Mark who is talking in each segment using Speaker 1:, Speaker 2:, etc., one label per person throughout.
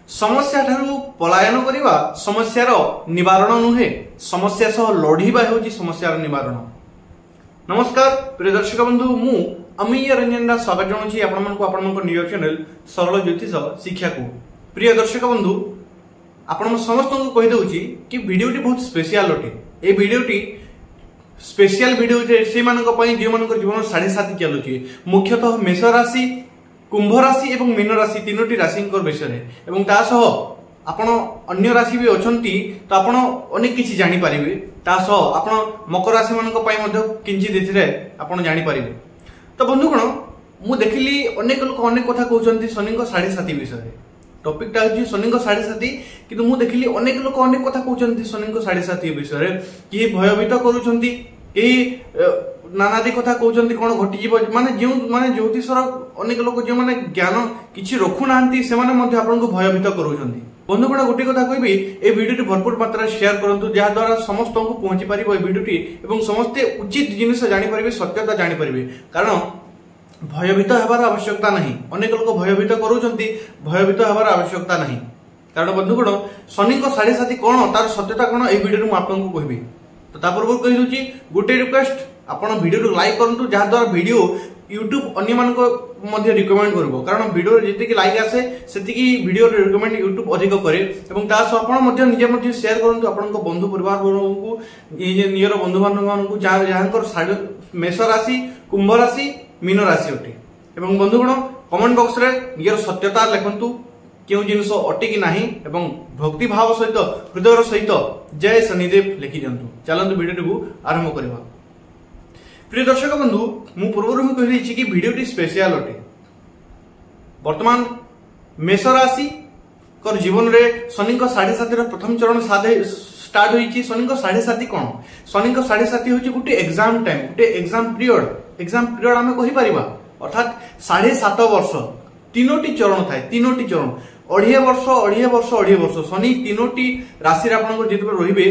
Speaker 1: समस्या ठारू पलायन करिवा समस्यार निवारण नुहे समस्या सह लढिबा हेउची समस्यार निवारण। नमस्कार प्रिय दर्शक बंधु, मु अमीय रंजन दास स्वागत जनाउछि आपनक निज चैनल सरल ज्योतिष शिक्षा को। प्रिय दर्शक बंधु, आपण समस्त को कहि दउछि कि वीडियोटी बहुत स्पेशल अटे। ए वीडियोटी स्पेशल वीडियो से मानक पई जे मानक जीवन 7.5 चलुछि, मुख्यतः मेष राशि, कुंभ राशि एवं मीन राशि तीनोटी राशि विषय एवं ता सह आपण अन्य राशि भी अछंती तो आपण अनेक किछि जानि परिबे। ता सह आपण मकर राशि मानक पई मध्ये किंची देथिरे आपण जानि परिबे। तो बंधुगण, मु देखिली अनेक लोक अनेक कथा कहउछंती शनि को 7.5 विषय। टॉपिक ता होची शनि को 7.5, किंतु मु देखिली अनेक लोक अनेक कथा कहउछंती शनि को 7.5 विषय। कि भयभीत करूछंती, कि नानादी कथा कहउछंती कोन घटी जीव, माने ज्योतिषर अनेक लोक जे माने ज्ञान किछि रखु नांती से माने मध्ये आपन को भयभीत करूछंती। बंधुगण, गोटे कथा कहबी, ए वीडियोटी भरपूर मात्रा शेयर करंतु जहा द्वारा समस्त को पहुंची परिबो ए वीडियोटी एवं समस्त उचित जिनिस जानि परिबे, सत्यता जानि परिबे। कारण भयभीत हेबार आवश्यकता नहीं। अनेक लोक भयभीत करूछंती, भयभीत हेबार आवश्यकता नहीं। कारण बंधुगण, शनि को 7.5 कोन तार सत्यता कोन ए वीडियो मु आपन को कहबी। तो ता पूर्व कहि दूची गोटे रिक्वेस्ट, आपण वीडियो लाइक करंतु जहा द्वारा वीडियो यूट्यूब अन्य मान को मध्ये रिकमेंड करबो। कारण वीडियो जेते कि लाइक आसे सेति कि वीडियो रिकमेंड यूट्यूब अधिक करे एवं ता सह आपण मध्ये निजे मध्ये शेयर करंतु आपण को बंधु परिवार को, ये नियर बंधु बांधव को जहांकर मेष राशि, कुंभ राशि, मीन राशि अटे। एवं बंधुगण, कमेंट बॉक्स रे नियर सत्यता लिखंतु क्यों जिनस अटे कि नाही एवं भक्ति भाव सहित हृदय सहित जय शनिदेव लिखि दियंतु। चलंतु वीडियो को आरंभ करबा। प्रिय दर्शक बंधु, मु पूर्व ही कहि छि कि वीडियोटी स्पेशल अटे। वर्तमान मेष राशि कर जीवन रे शनि को 7.5 रो प्रथम चरण स्टार्ट होई छि। शनि को 7.5 कोन? शनि को 7.5 होछि गुटे एग्जाम टाइम, गुटे एग्जाम पीरियड आमे कहि परिबा। अर्थात 7.5 वर्ष तीनोटी चरण थाए, तीनोटी चरण 2.5 वर्ष शनि तीनोटी राशि रे आपन को जेते रहिबे।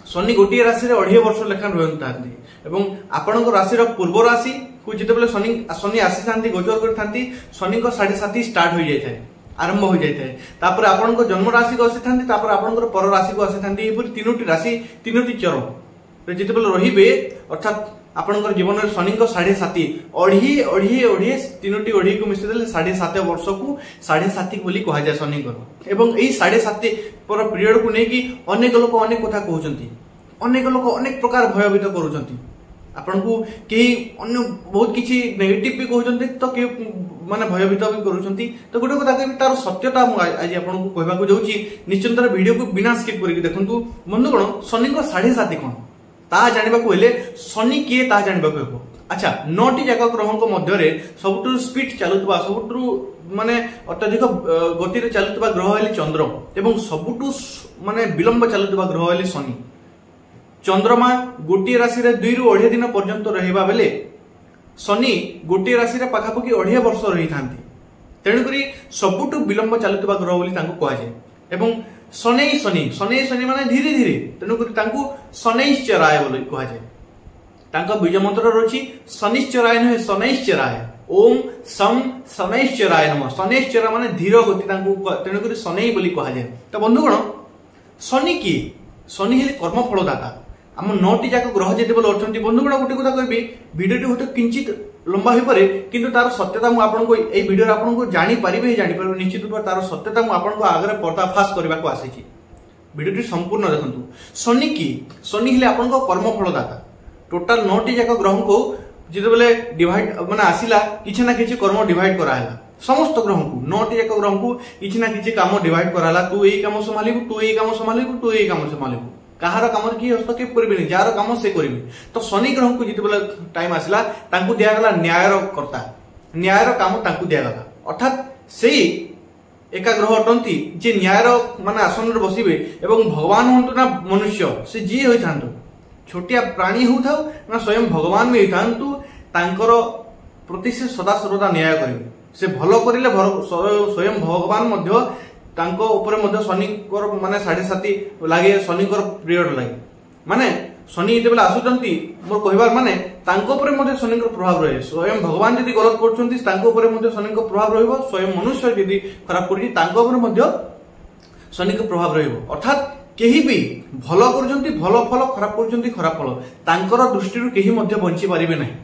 Speaker 1: शनि गोटे राशि रे 2.5 वर्ष लेखा रहंतांती एवं आपन को राशि रो पूर्व राशि को जेते शनि आसी थांती, गोचर कर थांती, शनि को 7.5 स्टार्ट हो जाय थाए, आरंभ हो जाय थाए। तापर आपन को जन्म राशि को आसी थांती, तापर आपन को पर राशि को आसी थांती। एपुरी तीनोटी राशि तीनोटी चरण रे जेते रहिबे। अर्थात आपन जीवन में शनि को 7.5 तीनोटी ओढ़ी को मिसे 7.5 वर्ष को 7.5 बोली कहा जाए शनि को। एवं यही 7.5 पर पीरियड को लेकिन अनेक लोक अनेक कथा कहउछंती, अनेक लोक अनेक प्रकार भयभीत करूछंती। आपन को कई अन्य बहुत किछि नेगेटिव भी कहउछंती, तो के माने भयभीत भी करूछंती। तो गोटे कथा कहबी, तार सत्यता आज आपन को कहबा को जाउची। निश्चित वीडियो को बिना स्किप करके देखंतु। बंधुगण, शनि को 7.5 कोन ता जानिबा को हेले शनि किए ता जानिबा को हेबो। अच्छा, 9टी जाक ग्रह को मध्य रे सबटु स्पीड चलुतबा, सबटु माने अत्यधिक गति रे चलुतबा ग्रह हेले चंद्र एवं सबटु माने विलंब चलुतबा ग्रह हेले शनि। चंद्रमा गोटी राशि रे 2 ରୁ 2.5 दिन पर्यंत रहिबा बेले शनि गोटी राशि रे पाखापाखि 2.5 वर्ष रही थांती। तेणु करी सबटु विलंब चलुतबा ग्रह बोली तांको कहा जाय। एवं शनि माने धीरे धीरे, तेणु करी तांको शनैश्चराय बोली कहा जाय। तांको बीज मंत्र रछि शनिश्चराय नहे शनैश्चराय। ओम सम शनैश्चराय नमः। शनैश्चर माने धीर गति तांको, तेणु करी शनै बोली कहा जाय। तो बंधुगण, शनि की शनि हेले कर्म फलदाता। हम 9टी जाक ग्रह जेते बोल अछंती। बंधुगण, गोटे कथा कहबी, वीडियोटी होते किंचित लंबा हो पारे, किंतु तार सत्यता मु आपन को ए वीडियो आपन को जानि परिबे निश्चित रूप तार सत्यता मु आपन को आगरे पर्दाफाश करबा को आसी छी। वीडियोटी संपूर्ण देखंतु। शनि की शनि हेले आपन को कर्म फलदाता। टोटल 9टी जाक ग्रह को जेते बेले डिवाइड माने आसीला, किछि ना किछि कर्म डिवाइड करायला। समस्त ग्रह को 9टी जाक ग्रह को किछि ना किछि काम डिवाइड कराला। तू एई काम संभालिबु, तू एई काम संभालिबु, तू एई काम संभालिबु। कहार काम की हस्तक्षेप करेंगे, जार काम से करेंगे। तो शनि ग्रह को जिते टाइम आसला, तांकु दिया गला न्यायर कर्ता, न्यायर काम तांकु दिया गला। अर्थात से एका ग्रह अटंती जे न्यायर माने आसन रे बसिबे एवं भगवान होंतु ना मनुष्य, से जी होई थांतु, छोटिया प्राणी होथाउ ना स्वयं भगवान में थांतु, तांकर प्रति से सदा सर्वदा न्याय करेंगे। से भलो करिले स्वयं भगवान मध्य तांको ऊपर मध्य शनि माने 7.5 लागे, शनि पीरियड लागे। माने शनि जेतेबेला आसुचंती, मोर कहबार माने तांको ऊपर मध्य शनि प्रभाव रहे। स्वयं भगवान यदि गलत करछंती, तांको ऊपर मध्य शनि प्रभाव रहइबो। स्वयं मनुष्य यदि खराब करछि, तांको ऊपर मध्य शनि को प्रभाव रहिबो अर्थात केही भी भल करूछंती भल फल खराब करूछंती खराब फल तांकर दृष्टि रु केही मध्य बंची परिबे नहीं।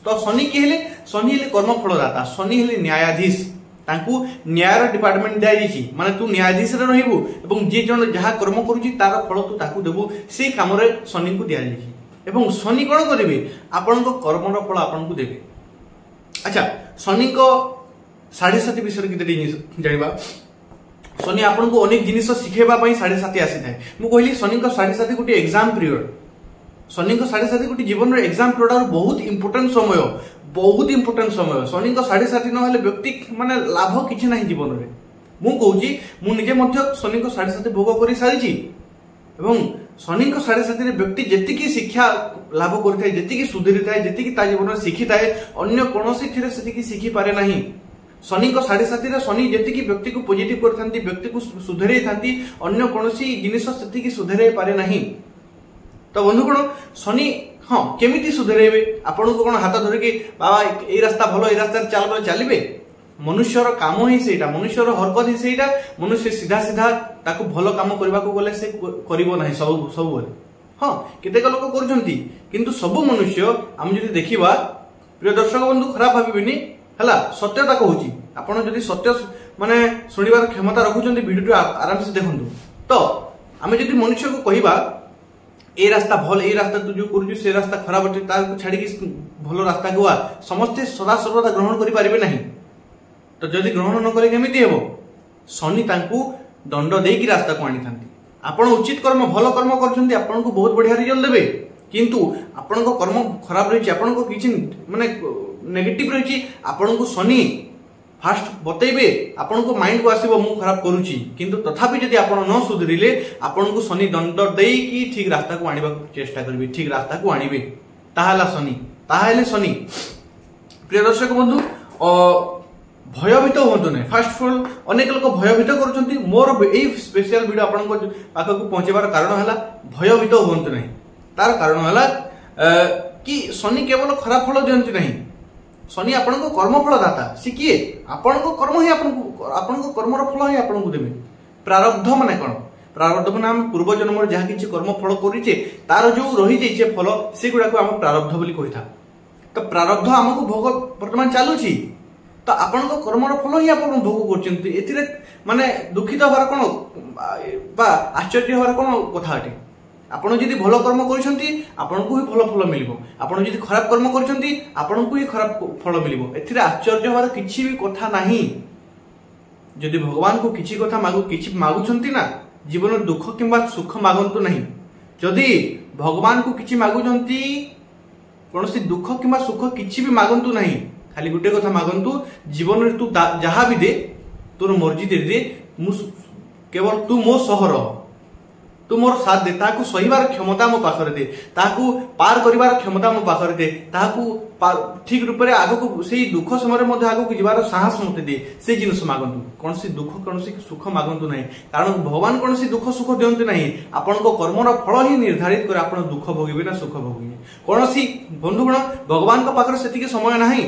Speaker 1: तो शनि के हेले शनि हेले कर्म फलदाता शनि हेले न्यायाधीश तांकू न्याय डिपार्टमेंट दिया जाइछि माने तू न्यायाधीश रे रहिबु एवं जे जन जहा कर्म करूछि तार फल तू ताकू देबु से काम रे शनि को दिया जाइछि एवं शनि कोन करिवे आपन को कर्म रो फल आपन को देबे। अच्छा शनि को 7.5 विषय किते जानिबा शनि आपन को अनेक जिनिस सिखेबा पई 7.5 आसी थाए मु कहली शनि को 7.5 गोटे एग्जाम पीरियड शनि को 7.5 गोटे जीवन रे एग्जाम पीरियड और बहुत इंपोर्टेंट समय शनि को 7.5 न हेले व्यक्ति माने लाभ किछि नाही जीवन रे मु कहूची मु निजे मध्य शनि को 7.5 भोग करि सारिछि एवं शनि को 7.5 रे व्यक्ति जेतिकी शिक्षा लाभ करथाय जेतिकी सुधरी थाय जेतिकी ता जीवन रे शिखि थाय अन्य कोनोसी थिरे सेतिकी शिखि पारे नाही। शनि को 7.5 रे शनि जेतिकी व्यक्ति को पॉजिटिव करथांती व्यक्ति को सुधरै थांती अन्य कोनोसी जिनिस सेतिकी सुधरै पारे नाही। तो बंधुगण शनि हाँ केमिति सुधरेबे आपन को कोन हाथ धरि कि बाबा ए रास्ता भलो ए रास्ता चल बोले चलिबे मनुष्यर काम ही सेटा मनुष्यर हरकत ही सेटा मनुष्य सीधा सीधा ताको भलो काम करबा को गले से करिवो नाही सब बोले हाँ केतेक लोक करजंती किंतु सब मनुष्य हम जदि देखिबा प्रिय दर्शक बंधु खराब भाबिबिनी हला सत्यता कहूची आपण जदि सत्य माने सुनिबार क्षमता रखुचंती वीडियो आराम से देखंतु तो आमे जदि मनुष्य को कहिबा ए रास्ता भल ए रास्ता तू जो करू से रास्ता खराब अछि ताको छाडी कि भलो रास्ता गुआ समस्त सदा सर्वदा ग्रहण करि पारिबे नाही। तो जदि ग्रहण न करे केमिति हेबो शनि तांकू दंड देई कि रास्ता को आनी थांती आपण उचित कर्म भलो कर्म करछंती आपण को बहुत बढ़िया रिजल्ट देबे किंतु आपण को कर्म खराब रहिछि आपण को किछि माने नेगेटिव रहिछि आपण को शनि फास्ट बतैबे आपण को माइंड को आसीबो मु खराब करूची किंतु तथापि जदि आपण न सुधरिले आपण को शनि दंड देई कि ठीक रास्ता को आनिबा चेष्टा करबे ठीक रास्ता को आनिबे ताहाला शनि प्रिय दर्शक बंधु भयभीत होंतु नै फास्ट फॉल अनेक लोक भयभीत करूछंती मोर एई स्पेशल वीडियो आपण को पाखा को पहुंचेबार कारण हला भयभीत होंतु नै तार कारण हला कि शनि केवल खराब फल दियंती नहीं शनि आपण को कर्म फल दाता सी किए आपण को कर्म ही आपण को कर्म रो फल ही आपण को देबे। प्रारब्ध माने कोन प्रारब्ध माने हम पूर्व जन्म रे जहा किछि कर्म फल करिचे तार जो रही जाइछे फल से गुडा को हम प्रारब्ध बोली कहिथा। तो प्रारब्ध हमको भोग वर्तमान चालुछि तो आपण को कर्म रो फल ही आपण भोग करचंती एथिरे माने दुखित होबार कोन बा आश्चर्य होबार कोन कथा अटे आपण जदि भलो कर्म करिसंती आपण को ही भलो फल मिलिबो आपण जदि खराब कर्म करिसंती आपण को ही खराब फल मिलिबो एथिरे आश्चर्य होबार किछि भी कथा नाही। जदि भगवान को किछि कथा किछि मागुछंती ना जीवन दुख किंबा सुख मागंतु नहीं जदि भगवान को किछि मागुछंती कोनोसी दुख किंबा सुख किछि भी मागंतु नहीं खाली गुटे कथा मागंतु जीवन रे तू जहा भी दे तोर मर्जी दे केवल तू मो सहर तू मोर साथ दे ताकू सहीबार क्षमता मो पाखरे दे ताकू पार करिवार क्षमता मो पाखरे दे ताकू ठीक रूप रे आगो को सेही दुख समय रे मध्ये आगो को जिवार साहस मते दे से जिनस मागंतु कोनसी दुख कोनसी सुख मागंतु नहीं कारण भगवान कोनसी दुख सुख दियंती नहीं आपण को कर्म रो फल ही निर्धारित करे आपण दुख भोगिबे ना सुख भोगिबे कोनसी बंधुगण भगवान को पाखरे सेतिके समय नाही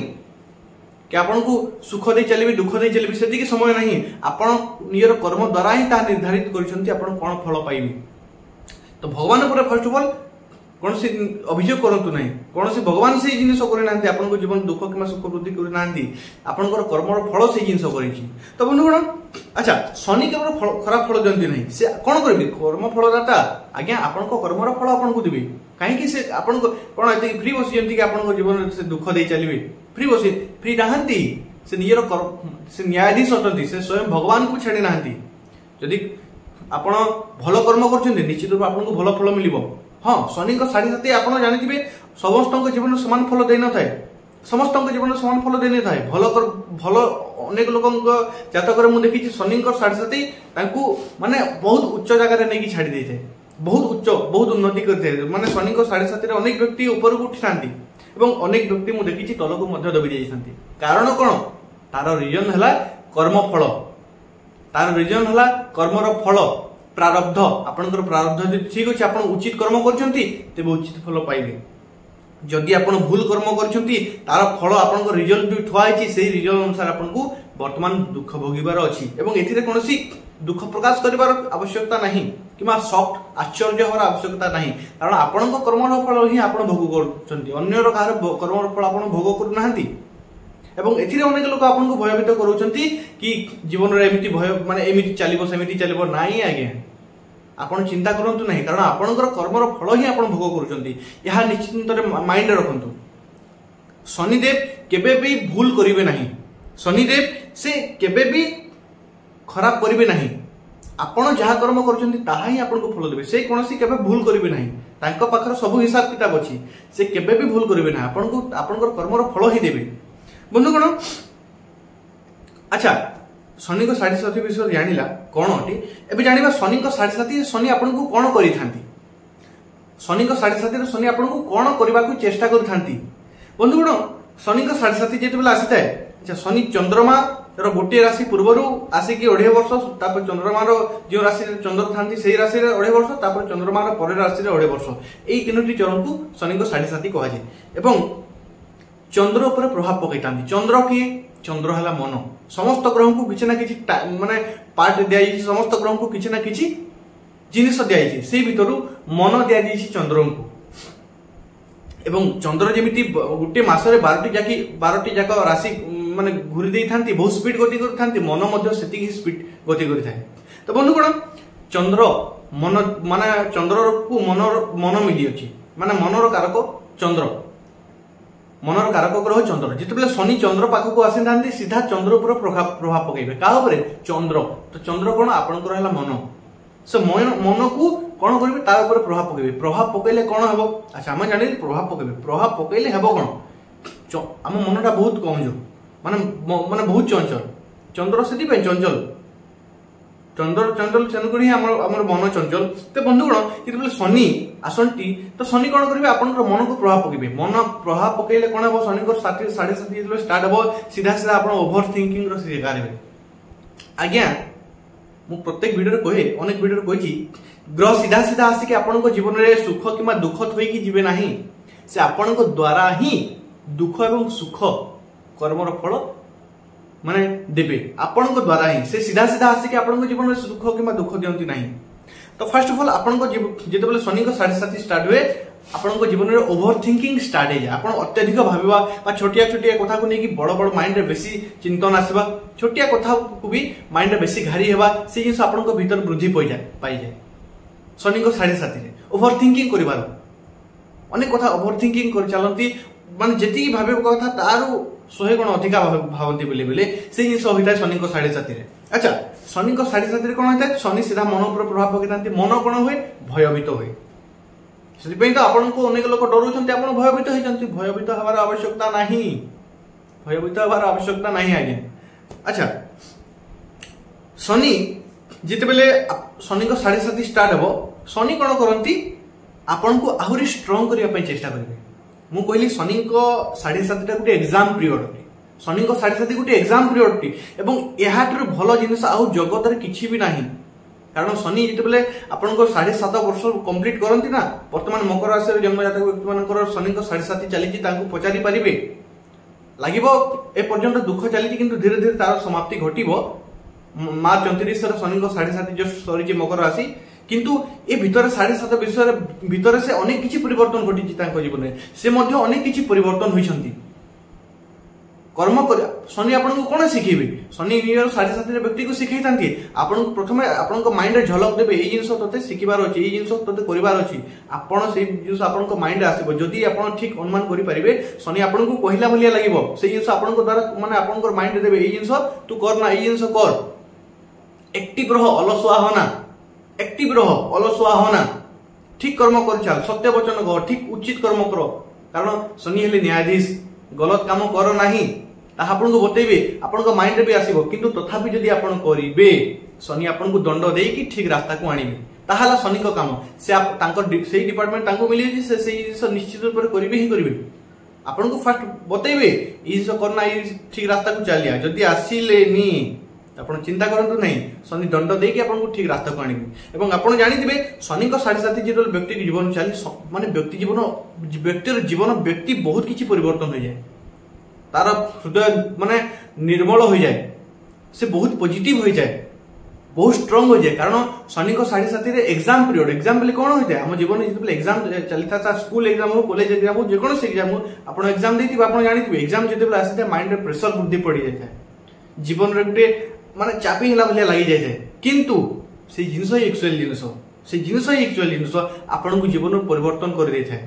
Speaker 1: कि आपण को सुख दे चलिबे दुख दे चलिबे सेतिके समय नहीं आपण नियर कर्म द्वारा ही ता निर्धारित करिसंती आपण कोन फल पाइबे। तो भगवान पर फर्स्ट ऑफ ऑल कौन से अभियोग करंतु नहीं कौन से भगवान से जिनिस करे नांती आपण को जीवन दुख किमा सुख वृद्धि करे नांती आपण को कर्मर फल से जिनिस करिछि। तो बंधुगण अच्छा शनि केवल खराब फल दियंती नहीं से कोन करबे कर्म फल दाता आज्ञा आपण को कर्मर फल आपण को दिबे काहे कि से आपण को कोन एते फ्री बसी जंती कि आपण को जीवन से दुख दे चलिबे फ्री बसी फ्री नाहंती से नियर से न्यायाधीश अटंती से स्वयं भगवान को छाड़ी नाहंती जदि आपण भलो कर्म करछन्ते निश्चित रूप आपण को भलो फल मिलिबो। हाँ शनि को 7.5 आपण जानिथिबे समस्त जीवन समान फल देइ न थाए समस्त जीवन समान फल देइ न थाए भलो अनेक लोकक जातक रे मु देखि शनि को 7.5 तांकू माने बहुत उच्च जगह रे नेकी छाड़ी देइथे बहुत उच्च बहुत उन्नति करथे माने शनि को 7.5 रे अनेक व्यक्ति ऊपर को उठिथांती एवं अनेक व्यक्ति मु देखि तल को मध्य दबि जाइथांती कारण कोन तार रीजन हला कर्म फल तार रीजन हला कर्मर फल प्रारब्ध आपनकर प्रारब्ध जदि ठीक अछि आपण उचित कर्म करछंती तेबे उचित फल पाइबे जदि आपण भूल कर्म करछंती तार फल आपनकर रिजल्ट जो ठुआ आइछि सेही रिजल्ट अनुसार आपनकू वर्तमान दुख भोगिबार अछि एवं एथिरे कोनोसी दुख प्रकाश करिवार आवश्यकता नहीं किमा सॉफ्ट आश्चर्य होर आवश्यकता नहीं कारण आपणको कर्मर फल ही आपण भोग करूछंती अन्यर काहर कर्मर फल आपण भोग करू नाहंती एवं एथिरे अनेक लोक आपनको भयभीत करूछंती कि जीवन रे एमिति भय माने एमिति चलिबो सेमिति चलिबो नाही आगे आपण चिंता करंतु नहीं कारण आपणकर कर्मर फल ही आपण भोग करूछंती यहा निश्चित माइंड रखंतु शनिदेव केबे भी भूल करिवे नहीं शनिदेव से केबे भी खराब करिवे नहीं आपण जहा कर्म करछंती ताहा ही आपनको फल देबे से कोनोसी केबे भूल करिवे नहीं तांको पाखर सब हिसाब किताब अछि से केबे भी भूल करिवे ना आपनको आपनकर कर्मर फल ही देबे बंधुगण अच्छा शनि को 7.5 विषय जानिला कोन अटी एबे जानिबा शनि को 7.5 शनि आपनको कोन करि थांती शनि को 7.5 रे शनि आपनको कोन करबा को चेष्टा करि थांती बंधुगण शनि को 7.5 जेते बेला आसी थाए अच्छा शनि चंद्रमा रो गोटे राशि पूर्वरु आसी कि 2.5 वर्ष तापर चंद्रमा रो जो राशि चंद्र थांती सेही राशि रे 2.5 वर्ष तापर चंद्रमा रो परे राशि रे 2.5 वर्ष एई तीनोटी चरण को शनि को 7.5 कहा जाय एवं चंद्र ऊपर प्रभाव पकईता चंद्र किए चंद्र है मन समस्त ग्रह को किसी ना किसी माने पार्ट दिखाई समस्त ग्रह को किसी ना किसी जिनिस दिखाई से भीतर मन दि चंद्र को एवं चंद्र जमी गोटे मसरे 12टी जाक राशि माने घूरी दे था बहुत स्पीड गति कर मन से स्पीड गति कर तो बंधुगण चंद्र मन माने चंद्र को मन मिली अच्छी माने मनर कारक चंद्र मनर कारक ग्रह चंद्र जिते शनि चंद्र पाखक आसी था सीधा चंद्र उपर प्रभाव पकड़े क्या चंद्र तो चंद्र कौन आपंकर मन से मन को कौन करेंगे तार प्रभाव पकड़े कौन हम अच्छा आम जान प्रभाव पकड़े हम कौन आम मनटा बहुत कमजोर माने माने बहुत चंचल चंद्र से चंचल चंद्र चंचल तेणुक मन चंचल तो बंधुगण जिते शनि आसंती तो शनि कौन करेंगे आप मन को प्रभाव पकड़े मन प्रभाव पकड़े कौन हम शनि को 7.5 स्टार्ट हम सीधा सीधा आप ओभर थिंकिंग शिकार हे आज्ञा मु प्रत्येक वीडियो कहे अनेक वीडियो कही ग्रह सीधा सीधा आसिक आपण जीवन में सुख कि दुख थोक जीवे ना से आपण द्वारा ही दुख एवं सुख कर्मर फल माने देबे आपण द्वारा ही से सीधा सीधा आसिक आपण जीवन में सुख कि दुख दियंती नहीं तो फर्स्ट ऑफ ऑल आपण जिते शनि को 7.5 स्टार्ट हुए आपण जीवन में ओभर थिंकिंग स्टार्ट हो जाए आप अत्यधिक भाविबा छोटिया छोटिया कथा को लेकिन बड़ बड़ माइंड रे बेसी चिंतन आसवा छोटिया कथा को भी माइंड रे बेसी घारी हेबा से जिस आपण भीतर वृद्धि पाई जाए शनि को 7.5 ओभर थिंकिंग करिबार अनेक कथा ओभर थिंकिंग कर चलती माने जेती भाबे कथा तारु 100 गुण अधिका भावती बोले बोले से जिस होता है शनि को 7.5 अच्छा शनि को 7.5 कौन होता है शनि सीधा मन पर प्रभाव पकड़ता मन कौन हुए भयभीत हुए से तो आपन को अनेक लोक डरुंट आप भयभीत होती भयभीत हमार आवश्यकता नहीं भयभीत हमार आवश्यकता नहीं आज्ञा अच्छा शनि जिते बेले शनि को 7.5 स्टार्ट हम शनि कौन करती आपन को आहुरी स्ट्रंग करने चेष्टा करेंगे मु कहली शनि को 7.5 गोटे एग्जाम पीरियड अटे शनि को 7.5 गोटे एग्जाम पीरियड अटे एवं याठार भल जिनिस आउ जगत रे किछि भी नाही कारण शनि जिते आपन को 7.5 वर्ष कंप्लीट करती ना वर्तमान मकर राशि रे जन्म जातक व्यक्ति मानकर शनि को 7.5 चली तांको पचारि परिबे लागिबो ए पर्यंत दुख चली किंतु धीरे धीरे तार समाप्ति घटिबो मार्च 29 रे शनि को 7.5 जो सरी मकर राशि किंतु ए भितर 7.5 विषय भितर से अनेक किछि परिवर्तन घटी जीवन में से मध्य अनेक किछि परिवर्तन होइछंती कर्म कर शनि आपन को कोन सिखेबे शनि 7.5 व्यक्ति को सिखै थांती आपन को प्रथमे आपन को माइंड रे झलक देबे ए जिंस तते सिखिबार अछि ए जिंस तते करिवार अछि आपन से जिंस आपन को माइंड आसीबो जदी आपन ठीक अनुमान करि परिबे शनि आपन को पहिला भलिया लागिबो से जिंस आपन को द्वारा माने आपन को माइंड देबे ए जिंस तू कर ना ए जिंस कर एक्टिव रह अलसुआ होना एक्टिव रह अलसुआ होना ठीक कर्म कर चल सत्य वचन कह ठीक उचित कर्म कर कारण शनि हेले न्यायाधीश गलत काम कर नाही ताहा आपन को बतेबे आपन को माइंड रे भी आसीबो किंतु तथापि जदी आपन करिबे शनि आपन को दंड देई कि ठीक रास्ता को आनिबे ताहाला शनि को काम से आप तांको सेही डिपार्टमेंट तांको मिली जे से सेही निश्चित रूप से करिबे ही करिबे आपन को फर्स्ट बतेबे ई सब करना ई ठीक रास्ता को चलिया जदी आसीले नी आपण चिंता करंतु नहीं शनि दंड देकी आपन को ठीक रास्ता को आनिबे एवं आपण जानिथिबे शनि को 7.5 जेतो व्यक्ति जीवन चली माने व्यक्ति जीवन व्यक्तिर जीवन व्यक्ति बहुत किछि परिवर्तन हो जाए तार हृदय माने निर्मल हो जाए से बहुत पॉजिटिव हो जाए बहुत स्ट्रांग हो जाए कारण शनि को 7.5 एग्जाम पीरियड एग्जाम बोले कौन होता है हम जीवन में एग्जाम चली था स्कूल एग्जाम हो कॉलेज एग्जाम हो जेकोसी एग्जाम हो आप एग्जाम देती आप जानी एग्जाम जो आसी माइंड रे प्रेशर बुद्धि पड़ जाए जीवन रे गोटे माने चापी हला भलिया लगी जाए किंतु से जिनस एक्चुअल जिनस से जिनस एक्चुअल जिनस आपन को जीवन में परिवर्तन कर दे था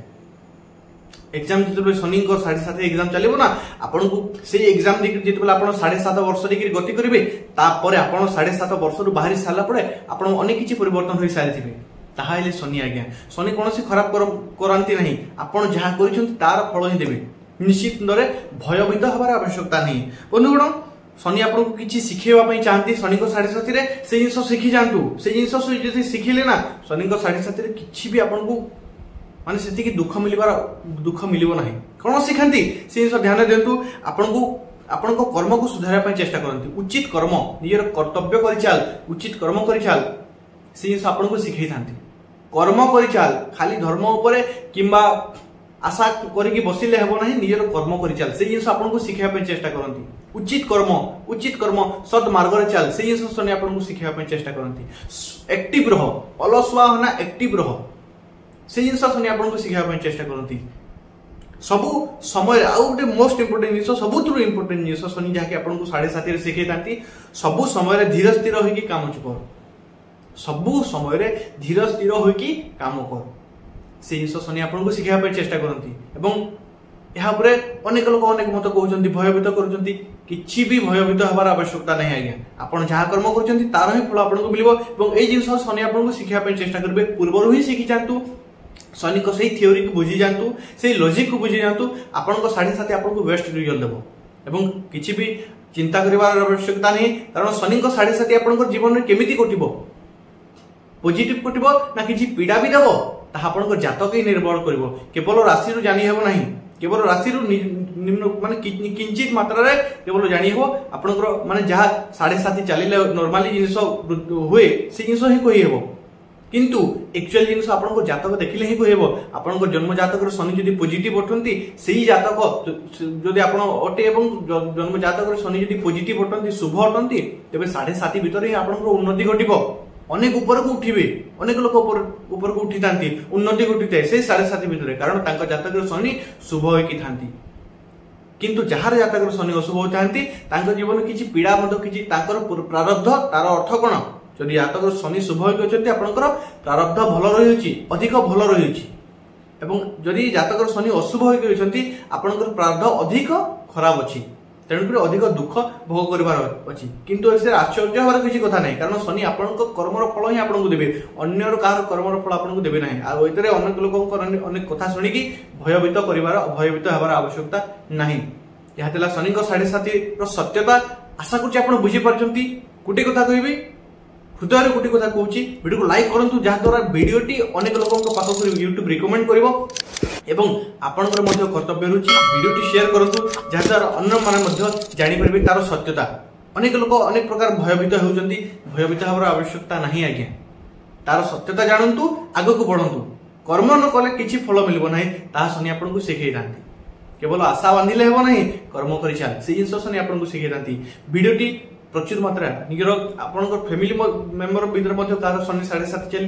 Speaker 1: एग्जाम जो शनि को 7.5 एग्जाम चलो ना आपन को से एग्जाम जिते आप 7.5 वर्ष देखिए गति करेंगे तापर आप 7.5 वर्ष रू बाहरी सारा पड़े आप अनेक किसी परिवर्तन हो सारी थे ताहले शनि आज्ञा शनि कौन खराब करती ना आपड़ जहाँ कर तार फल ही देवे निश्चित भयभीत हमार आवश्यकता नहीं बंधुगण शनि आपको किसी शिखेवाई चाहती शनि को 7.5 से जिन शिखी जातु से जिन शिखिले ना शनि को 7.5 किसी भी आपको माने से दुख मिलिबो नाही कौन शिखाती से जिन ध्यान दिंतु आपण को कर्म को सुधार चेष्टा करती उचित कर्म निजर कर्तव्य कर चल उचित कर्म कर चल से जिन आपन को शिखई था कर्म कर चल खाली धर्म उपरे किंबा आशा करके बसिले हेबो नाही निजर कर्म कर चल से जिन आपन को शिखाई चेष्टा करती उचित कर्म सद मार्ग रे चल से जिन शनि आपन को शिखाई चेष्टा करती एक्टिव रह अलसुआ होना एक्टिव रह से जिन शनि आपन को शिखाई चेष्टा करती सबु समय आउ गोटे मोस्ट इंपोर्टेंट जिन सबुठ इंपोर्टेंट जिन शनि जहाँकि आपको 7.5 शिखई था सबु समय धीर स्थिर होगी काम कर सबु समय धीर स्थिर होगी काम कर से जिन शनि आपको शिखाई चेष्टा करती अनेक लोक अनेक मत कहते भयभीत कर किसी भी भयभीत हमार आवश्यकता नहीं आज्ञा आपड़ जहाँ कर्म कर तार ही फल आपको मिले जिन शनि आपको शिखाई चेष्टा करेंगे पूर्व ही शिखी जातु शनि को सही थ्योरी को बुझी जातु से लॉजिक को बुझी जातु आपण को 7.5 आपको बेस्ट रिजल्ट देव एवं किसी भी चिंता करिवार आवश्यकता नहीं कारण शनि को 7.5 आपण जीवन में केमिति कटिबो पॉजिटिव कटिबो ना किसी पीड़ा भी देव ताहा आपण को जातक ही निर्भर करिवो केवल राशि रु जानि हेबो नहीं केवल राशि रु निम्न माने किंचित मात्रा रे केवल जानि हेबो आपनकर माने जहा 7.5 चलिले नॉर्मली जिंस हुए से जिंस ही कहि हेबो किंतु एक्चुअल जिन आपको जातक देखिले ही कहब आपन जन्म जातक शनि जदि पॉजिटिव अटंती से जातक जदि आप अटे जन्म जातक शनि जदि पॉजिटिव अटंती शुभ अटंती तेज 7.5 भितर ही आप उन्नति घटब अनेक ऊपर को उठे अनेक लोक ऊपर को उठी था उन्नति घटी थाए से 7.5 भितर कारण जातक शनि शुभ होकी था किंतु जार जातक शनि अशुभ होता जीवन किसी पीड़ा किसी प्रारब्ध तार अर्थ कौन जदि जातक शनि शुभ होती आपंकर प्रारब्ध भल रही अधिक भल रही जदि जातक शनि अशुभ होती आपंकर प्रारब्ध अधिक खराब अच्छी तेणुक अधिक दुख भोग कर किंतु आश्चर्य हमारे किसी कथा नहीं कारण शनि आपण कर्मर फल ही आपको देवे अन्यर कहार कर्मर फल आपको देवे ना आते अनेक लोक अनेक कथा शुणिकी भयभीत भयभीत हमार आवश्यकता नहीं यह शनि को 7.5 सत्यता आशा कर बुझीपार गोटे कथा कहबी हृदय गोटे कथा कहूँ वीडियो को लाइक करूँ जहाद्वारा वीडियोटी अनेक लोक पाखक यूट्यूब रिकमेंड कर आपणकर कर्तव्य रही वीडियोटी शेयर करूँ जहाद्वारा अन्य मैंने जापर तार सत्यता अनेक लोक अनेक प्रकार भयभीत होती भयभीत हमार आवश्यकता नहीं आज्ञा तार सत्यता जानतु आग को बढ़ंतु कर्म न कले किसी फल मिल ना शनि आपको शिखई था केवल आशा बांधिले हेब ना कर्म कर चल से जिन शनि आपको शिखई था वीडियोटी प्रचुर मात्रा निजर आप फैमिली मेंबर भर कह शनि 7.5 चली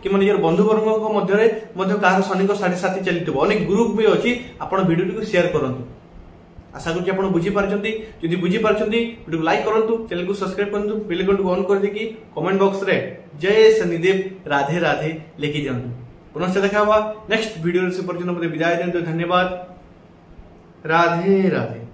Speaker 1: कि निजर बंधुवर्ग मध्य कह शनि को 7.5 चली अनेक ग्रुप भी अच्छी आप वीडियो को शेयर करूँ आशा करुँच आप बुझीपार जदि बुझीपार वीडियो को लाइक करूँ चैनल को सब्सक्राइब करूँ बेल आइकन को ऑन कर देकी कमेंट बॉक्स रे जय शनिदेव राधे राधे लिखि दिंतु पुनश्च देखा नेक्स्ट वीडियो से पर्यटन मत विदाय दिंतु धन्यवाद राधे राधे।